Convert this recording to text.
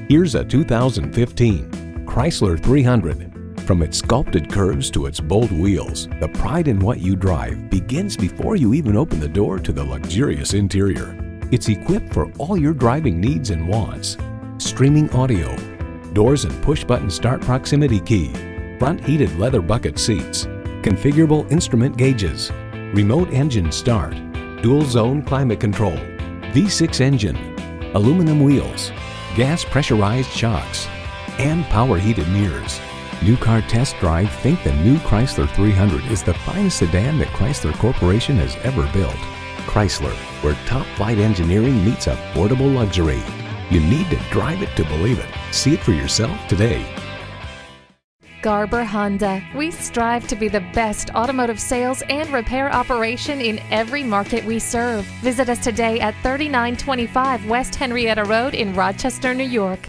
Here's a 2015 Chrysler 300. From its sculpted curves to its bold wheels, the pride in what you drive begins before you even open the door to the luxurious interior. It's equipped for all your driving needs and wants. Streaming audio, doors and push-button start proximity key, front heated leather bucket seats, configurable instrument gauges, remote engine start, dual zone climate control, V6 engine, aluminum wheels, gas pressurized shocks, and power heated mirrors. New Car Test Drive think the new Chrysler 300 is the finest sedan that Chrysler Corporation has ever built. Chrysler, where top flight engineering meets affordable luxury. You need to drive it to believe it. See it for yourself today. Garber Honda. We strive to be the best automotive sales and repair operation in every market we serve. Visit us today at 3925 West Henrietta Road in Rochester, New York.